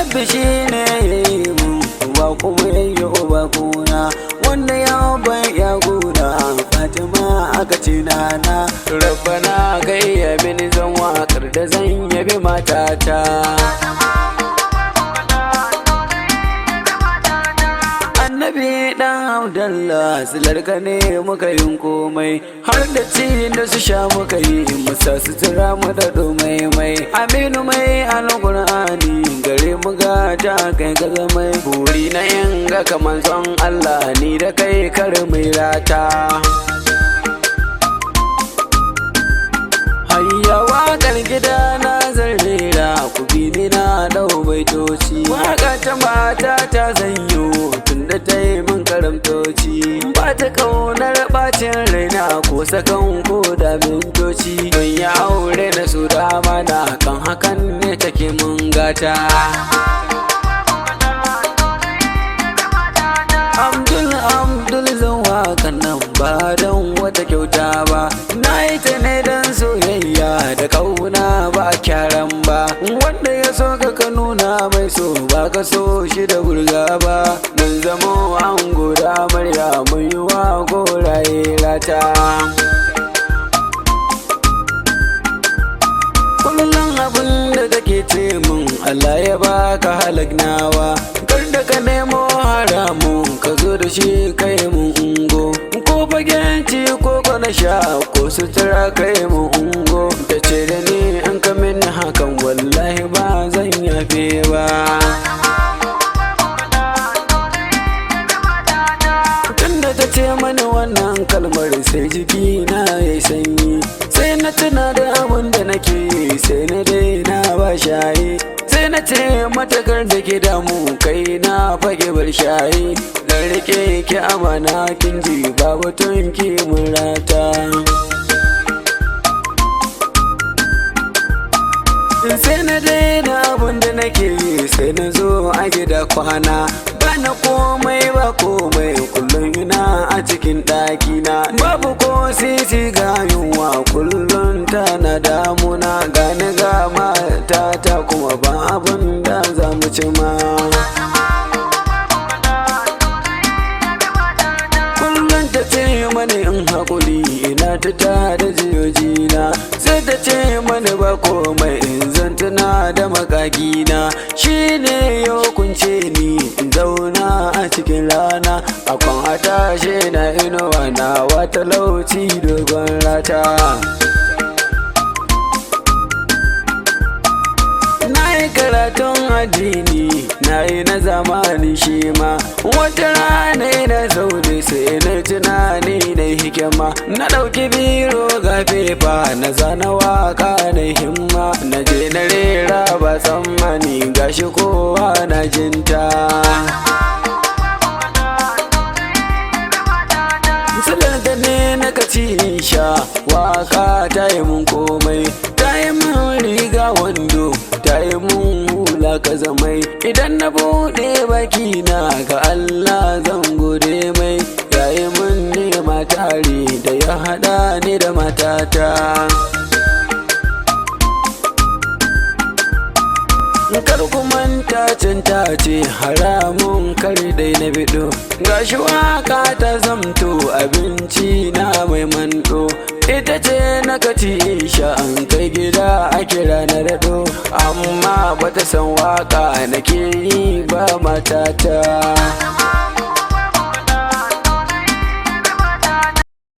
rabbi shine yayi mu ba kuma yayi uba kuna wanda ya bai ya guda Fatima aka ce nana rabbana gayya bin zan waƙar da zan yabi matata Annabi dan Abdallah silarka ne muka yin komai har da ci da su sha muka yi musa sutura mu da domai mai aminu mai alqur'ani gare mu ga ta kai ga mai buri na yin ga kaman son Allah ni da kai kar mai rata hayya waƙar gida na zarrera ku bi ni na dau baitoci waƙa ta mata ta zanyo tunda ta yi min karamtoci ba ta kaunar bacin raina ko sakan ko da mintoci don ya aure na su dama na kan hakan ne take mun gata Abdul zan waƙan nan ba don wata kyauta ba na yi ta ne don soyayya da kauna ba kyaran ba wanda ya so ka nuna mai so ba ka so shi da burga ba mun zamo an goda murya mun yi wa goraye rata kullum abin da take ce mun Allah ya baka halagnawa kar da ka nemo haramun ka zo da shi kai mun ungo ko fagenci ko na sha ko sutura kai mun ungo ta ce da ni an ka min hakan wallahi ba zan yafe ba tunda ta ce mani wannan kalmar sai jiki na yayi sanyi sai na tuna da abin da nake sai na daina ba shayi sai na ce matakar da ke damu kai na fage bar shayi dan rike ki amana kin ji babu tunki mun rata sai na daina abin da nake sai na zo a gida kwana ba na komai ba komai kullum ina a cikin ɗakina babu ko sisi ga yunwa kullum tana damuna gani ga matata kuma ba abin da za mu ci ma kullum ta ce mani in haƙuri ina ta tada jiyojina sai ta ce mani ba komai in zantuna da makagina shine yau kunce ni in zauna a cikin rana akwan a tashe na inuwa na wata lauci dogon rata na yi karatun addini na yi na zamani shi ma wata rana na zaune sai na tunani na hikima na ɗauki biro ga fefa na zana waka na himma na je na rera ba tsammani gashi kowa na jinta silar da ne na kaci sha waka ta yi mun komai ta yi mun riga wando ta yi mun hula ka zamai idan na buɗe baki na ga Allah zan gode mai yayi mun nema tare da ya haɗa ni da matata kar ku manta can ta ce haramun kar dai na bido gashi waka ta zamto abinci na mai mando ita ce na kaci sha an kai gida a kira na rado amma bata san waka nake yi ba matata